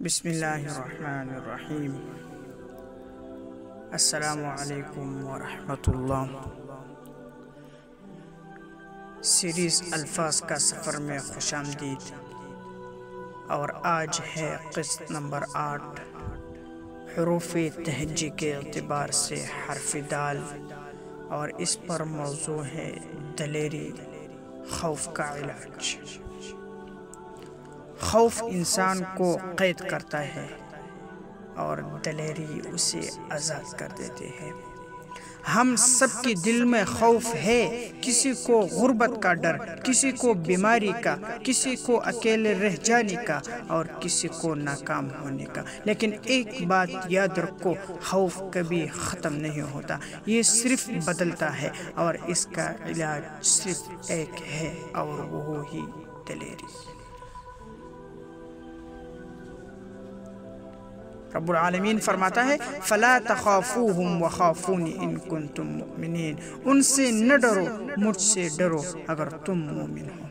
بسم اللہ الرحمن الرحیم۔ السلام علیکم ورحمۃ اللہ۔ سیریز الفاظ کا سفر میں خوش آمدید، اور آج ہے قسط نمبر 8۔ حروف تہجی کے اعتبار سے حرف دال، اور اس پر موضوع ہے دلیری، خوف کا علاج۔ خوف انسان کو قید کرتا ہے اور دلیری اسے آزاد کر دیتے ہیں۔ ہم سب کے دل میں خوف ہے، کسی کو غربت کا ڈر، کسی کو بیماری کا، کسی کو اکیلے رہ جانے کا، اور کسی کو ناکام ہونے کا۔ لیکن ایک بات یاد رکھو، خوف کبھی ختم نہیں ہوتا، یہ صرف بدلتا ہے، اور اس کا علاج صرف ایک ہے، اور وہی دلیری۔ رب العالمین فرماتا ہے فَلَا تَخَافُوهُمْ وَخَافُونِ إِن كُنتُم مُؤْمِنِينَ، ان سے نہ ڈرو، مجھ سے ڈرو اگر تم مومن ہو۔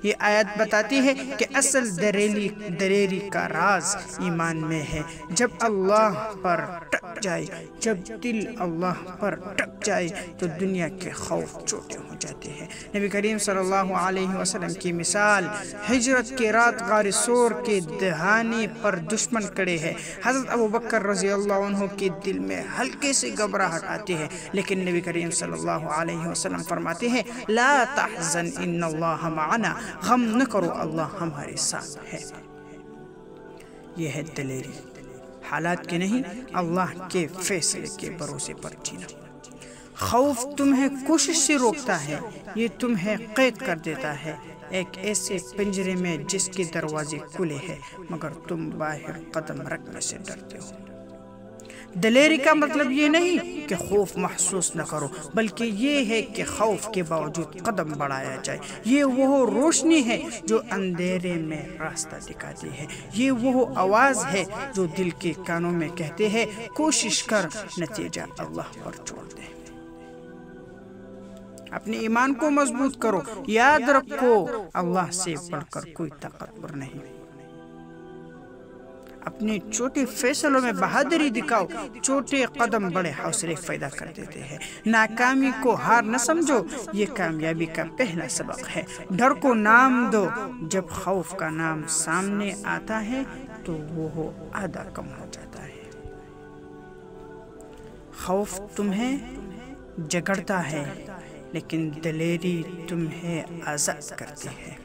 یہ آیت بتاتی ہے کہ اصل دلیری کا راز ایمان میں ہے۔ جب اللہ پر ٹک جائے، جب دل اللہ پر ٹک جائے تو دنیا کے خوف چھوٹے ہو جاتے ہیں۔ نبی کریم صلی اللہ علیہ وسلم کی مثال، ہجرت کے رات غار ثور کے دہانے پر دشمن کھڑے ہیں۔ حضرت ابوبکر رضی اللہ عنہ کے دل میں ہلکے سے گھبراہٹ آتی ہے، لیکن نبی کریم صلی اللہ علیہ وسلم فرماتے ہیں لا تحزن ان اللہ معنا، غم نہ کرو، اللہ ہمارے ساتھ ہے۔ یہ ہے دلیری، حالات کے نہیں، اللہ کے فیصلے کے بھروسے پر جینا۔ خوف تمہیں کوشش سے روکتا ہے، یہ تمہیں قید کر دیتا ہے ایک ایسے پنجرے میں جس کے دروازے کھلے ہیں، مگر تم باہر قدم رکھنے سے ڈرتے ہو۔ دلیری کا مطلب یہ نہیں کہ خوف محسوس نہ کرو، بلکہ یہ ہے کہ خوف کے باوجود قدم بڑھایا جائے۔ یہ وہ روشنی ہے جو اندھیرے میں راستہ دکھاتی ہے، یہ وہ آواز ہے جو دل کے کانوں میں کہتے ہیں کوشش کر، نتیجہ اللہ پر چھوڑ دے۔ اپنے ایمان کو مضبوط کرو، یاد رکھو اللہ سے بڑھ کر کوئی طاقتور نہیں۔ اپنے چھوٹے فیصلوں میں بہادری دکھاؤ، چھوٹے قدم بڑے حوصلے پیدا کر دیتے ہیں۔ ناکامی کو ہار نہ سمجھو، یہ کامیابی کا پہلا سبق ہے۔ ڈر کو نام دو، جب خوف کا نام سامنے آتا ہے تو وہ آدھا کم ہو جاتا ہے۔ خوف تمہیں جگڑتا ہے، لیکن دلیری تمہیں آزاد کرتی ہے۔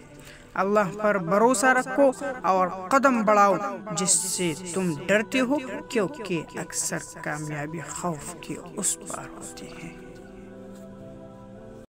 اللہ پر بھروسہ رکھو اور قدم بڑھاؤ جس سے تم ڈرتے ہو، کیونکہ اکثر کامیابی خوف کے اس پار ہوتی ہے۔